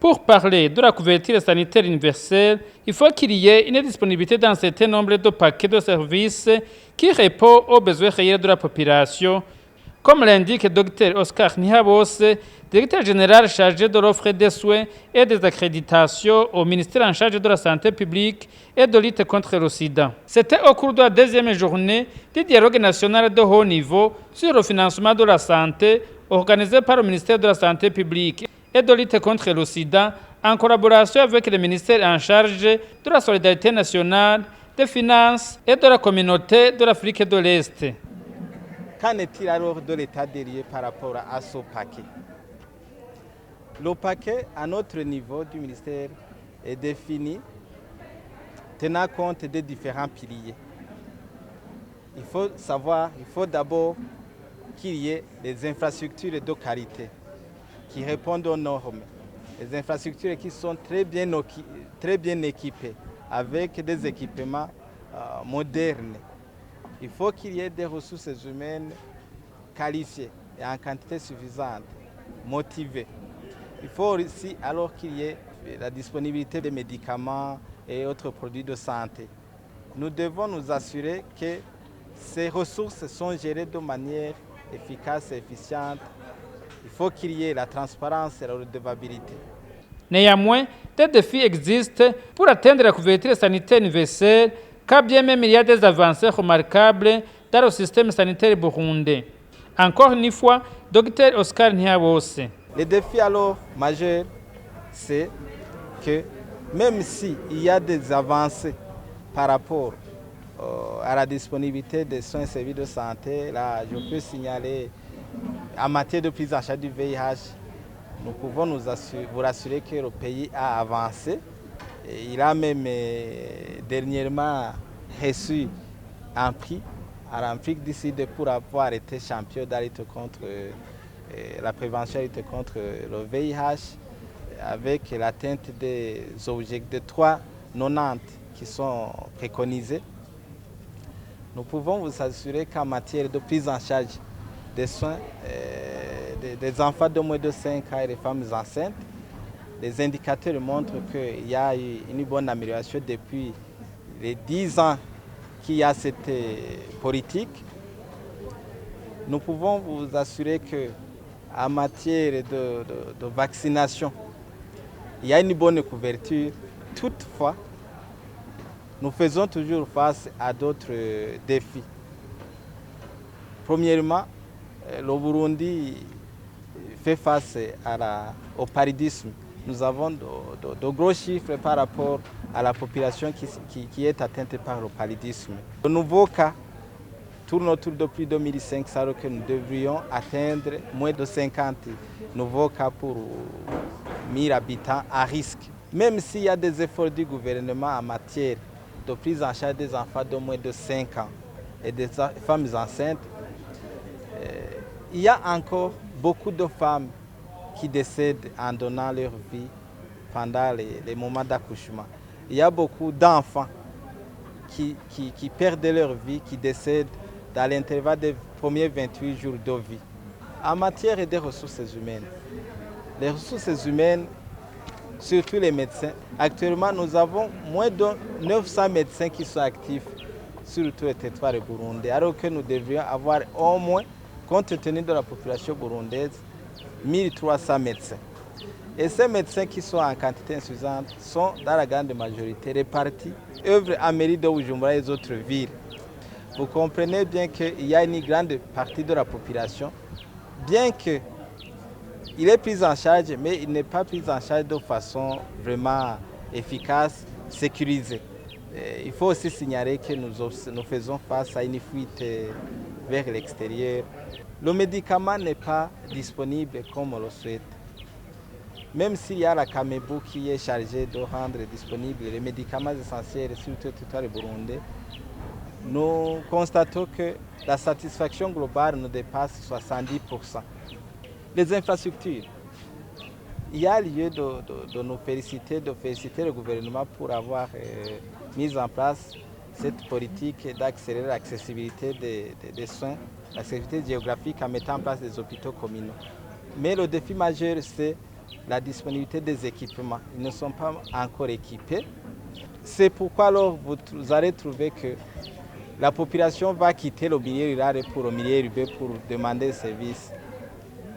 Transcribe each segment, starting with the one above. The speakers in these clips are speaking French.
Pour parler de la couverture sanitaire universelle, il faut qu'il y ait une disponibilité d'un certain nombre de paquets de services qui répondent aux besoins réels de la population, comme l'indique le Dr Oscar Nihabose, directeur général chargé de l'offre des soins et des accréditations au ministère en charge de la santé publique et de lutte contre le sida. C'était au cours de la deuxième journée du dialogue national de haut niveau sur le financement de la santé organisé par le ministère de la santé publique et de lutte contre le sida en collaboration avec le ministère en charge de la solidarité nationale, des finances et de la communauté de l'Afrique de l'Est. Qu'en est-il alors de l'état des lieux par rapport à ce paquet? Le paquet, à notre niveau du ministère, est défini tenant compte des différents piliers. Il faut d'abord qu'il y ait des infrastructures de qualité qui répondent aux normes. Des infrastructures qui sont très bien équipées avec des équipements modernes. Il faut qu'il y ait des ressources humaines qualifiées et en quantité suffisante, motivées. Il faut aussi alors qu'il y ait la disponibilité des médicaments et autres produits de santé. Nous devons nous assurer que ces ressources sont gérées de manière efficace et efficiente. Il faut qu'il y ait la transparence et la redevabilité. Néanmoins, des défis existent pour atteindre la couverture sanitaire universelle, car bien même il y a des avancées remarquables dans le système sanitaire burundais. Encore une fois, Dr Oscar Nihabose. Le défi alors majeur, c'est que même s'il y a des avancées par rapport à la disponibilité des soins et services de santé, là je peux signaler en matière de prise en charge du VIH, nous pouvons vous rassurer que le pays a avancé. Et il a même dernièrement reçu un prix à l'Afrique du Sud pour avoir été champion de la lutte contre la prévention et la lutte contre le VIH avec l'atteinte des objectifs de 3,90 qui sont préconisés. Nous pouvons vous assurer qu'en matière de prise en charge des soins des enfants de moins de 5 ans et des femmes enceintes, les indicateurs montrent qu'il y a eu une bonne amélioration depuis les 10 ans qu'il y a cette politique. Nous pouvons vous assurer qu'en matière de vaccination, il y a une bonne couverture. Toutefois, nous faisons toujours face à d'autres défis. Premièrement, le Burundi fait face au paludisme. Nous avons de gros chiffres par rapport à la population qui est atteinte par le paludisme. De nouveaux cas tournent autour de plus de 2500, alors que nous devrions atteindre moins de 50 nouveaux cas pour 1000 habitants à risque. Même s'il y a des efforts du gouvernement en matière de prise en charge des enfants de moins de 5 ans et des femmes enceintes, il y a encore beaucoup de femmes qui décèdent en donnant leur vie pendant les moments d'accouchement. Il y a beaucoup d'enfants qui perdent leur vie, qui décèdent dans l'intervalle des premiers 28 jours de vie. En matière des ressources humaines, les ressources humaines, surtout les médecins, actuellement nous avons moins de 900 médecins qui sont actifs sur tout le territoire burundais, alors que nous devrions avoir au moins, compte tenu de la population burundaise, 1300 médecins. Et ces médecins qui sont en quantité insuffisante sont dans la grande majorité répartis, œuvrent à mairie de Bujumbura et les autres villes. Vous comprenez bien qu'il y a une grande partie de la population, bien qu'il est pris en charge, mais il n'est pas pris en charge de façon vraiment efficace, sécurisée. Et il faut aussi signaler que nous faisons face à une fuite vers l'extérieur. Le médicament n'est pas disponible comme on le souhaite. Même s'il y a la Camebu qui est chargée de rendre disponibles les médicaments essentiels sur tout le territoire burundais, nous constatons que la satisfaction globale nous dépasse 70%. Les infrastructures, il y a lieu de nous féliciter, de féliciter le gouvernement pour avoir mis en place cette politique d'accélérer l'accessibilité des soins, l'accessibilité géographique en mettant en place des hôpitaux communaux. Mais le défi majeur, c'est la disponibilité des équipements. Ils ne sont pas encore équipés. C'est pourquoi alors vous allez trouver que la population va quitter le milieu rural pour le milieu urbain pour demander des services.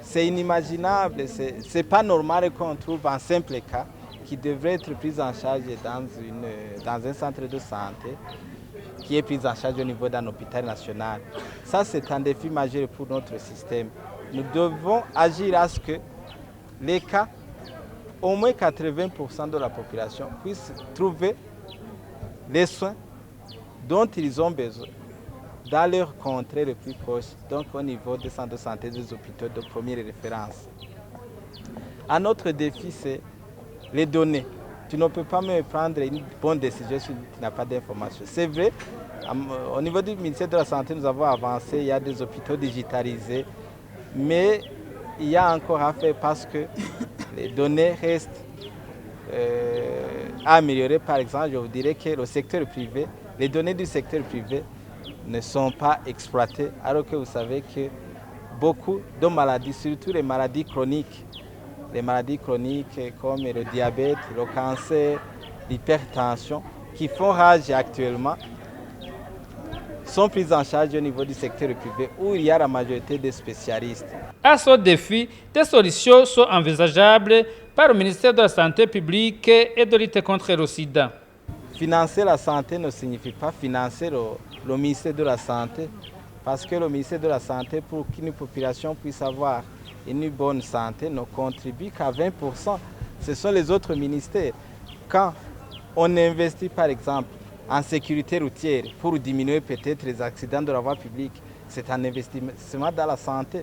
C'est inimaginable, c'est pas normal qu'on trouve un simple cas qui devrait être pris en charge dans un centre de santé, qui est pris en charge au niveau d'un hôpital national. Ça, c'est un défi majeur pour notre système. Nous devons agir à ce que les cas, au moins 80% de la population puissent trouver les soins dont ils ont besoin dans leur contrée le plus proche, donc au niveau des centres de santé, des hôpitaux de première référence. Un autre défi, c'est les données. Tu ne peux pas même prendre une bonne décision si tu n'as pas d'informations. C'est vrai, au niveau du ministère de la Santé, nous avons avancé, il y a des hôpitaux digitalisés, mais il y a encore à faire parce que les données restent à améliorer. Par exemple, je vous dirais que le secteur privé, les données du secteur privé ne sont pas exploitées, alors que vous savez que beaucoup de maladies, surtout les maladies chroniques comme le diabète, le cancer, l'hypertension, qui font rage actuellement, sont prises en charge au niveau du secteur privé où il y a la majorité des spécialistes. À ce défi, des solutions sont envisageables par le ministère de la Santé publique et de lutte contre le sida. Financer la santé ne signifie pas financer le ministère de la Santé, parce que le ministère de la Santé, pour qu'une population puisse avoir une bonne santé, ne contribue qu'à 20%. Ce sont les autres ministères. Quand on investit par exemple en sécurité routière pour diminuer peut-être les accidents de la voie publique, c'est un investissement dans la santé.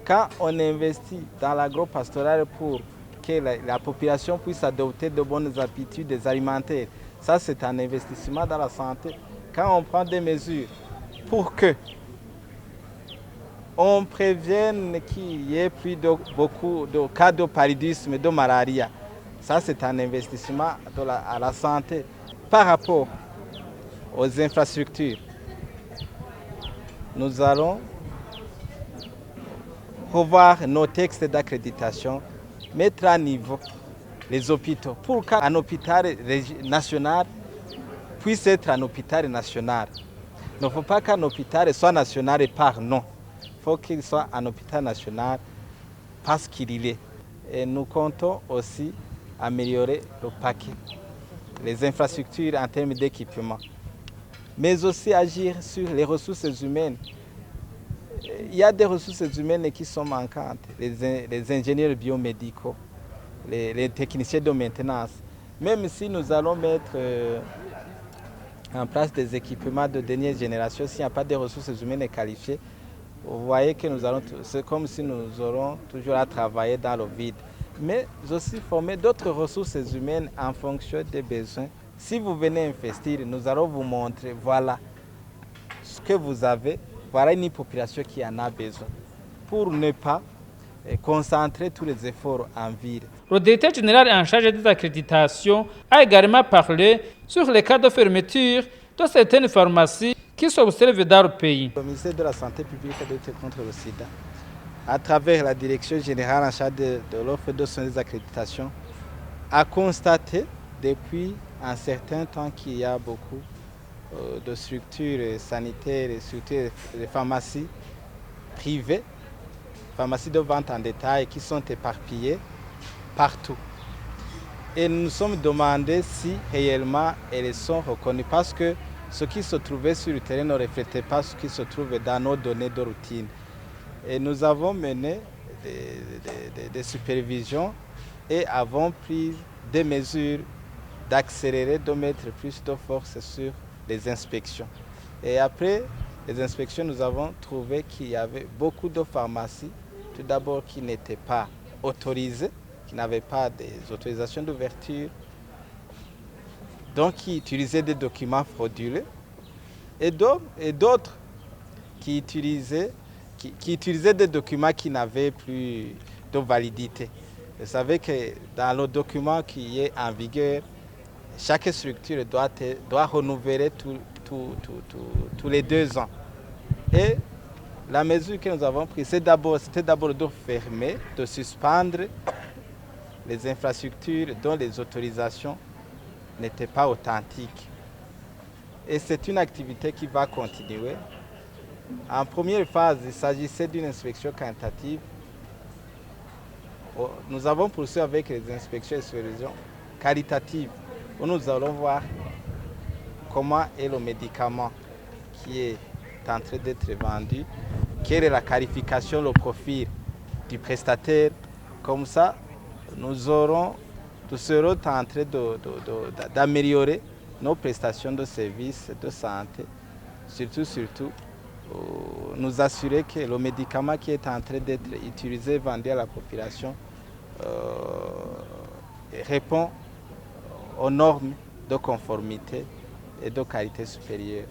Quand on investit dans l'agro-pastoral pour que la population puisse adopter de bonnes habitudes alimentaires, ça c'est un investissement dans la santé. Quand on prend des mesures pour que on prévienne qu'il y ait plus beaucoup de cas de paludisme et de malaria, ça c'est un investissement à la santé. Par rapport aux infrastructures, nous allons revoir nos textes d'accréditation, mettre à niveau les hôpitaux pour qu'un hôpital national puisse être un hôpital national. Il ne faut pas qu'un hôpital soit national par nom. Il faut qu'il soit un hôpital national parce qu'il est. Et nous comptons aussi améliorer le paquet, les infrastructures en termes d'équipement, mais aussi agir sur les ressources humaines. Il y a des ressources humaines qui sont manquantes, les ingénieurs biomédicaux, les techniciens de maintenance. Même si nous allons mettre en place des équipements de dernière génération, s'il n'y a pas de ressources humaines qualifiées, vous voyez que c'est comme si nous aurons toujours à travailler dans le vide. Mais aussi former d'autres ressources humaines en fonction des besoins. Si vous venez investir, nous allons vous montrer, voilà ce que vous avez, voilà une population qui en a besoin, pour ne pas concentrer tous les efforts en ville. Le directeur général en charge des accréditations a également parlé sur les cas de fermeture de certaines pharmacies qui s'observent dans le pays. Le ministère de la Santé publique et de lutte contre le sida, à travers la direction générale en charge de l'offre de soins des accréditations, a constaté depuis un certain temps qu'il y a beaucoup de structures sanitaires et structures de pharmacies privées, pharmacies de vente en détail qui sont éparpillées partout. Et nous nous sommes demandé si réellement elles sont reconnues parce que ce qui se trouvait sur le terrain ne reflétait pas ce qui se trouve dans nos données de routine. Et nous avons mené des supervisions et avons pris des mesures d'accélérer, de mettre plus de force sur les inspections. Et après les inspections, nous avons trouvé qu'il y avait beaucoup de pharmacies, tout d'abord qui n'étaient pas autorisées, qui n'avaient pas des autorisations d'ouverture, donc qui utilisaient des documents frauduleux, et d'autres qui utilisaient des documents qui n'avaient plus de validité. Vous savez que dans le document qui est en vigueur, chaque structure doit renouveler tous les 2 ans. Et la mesure que nous avons prise, c'était d'abord de fermer, de suspendre les infrastructures dont les autorisations n'étaient pas authentiques. Et c'est une activité qui va continuer. En première phase, il s'agissait d'une inspection quantitative. Nous avons poursuivi avec les inspections et supervisions qualitatives, où nous allons voir comment est le médicament qui est en train d'être vendu, quelle est la qualification, le profil du prestataire. Comme ça, nous serons en train d'améliorer nos prestations de services de santé, surtout nous assurer que le médicament qui est en train d'être utilisé, vendu à la population, répond aux normes de conformité et de qualité supérieure.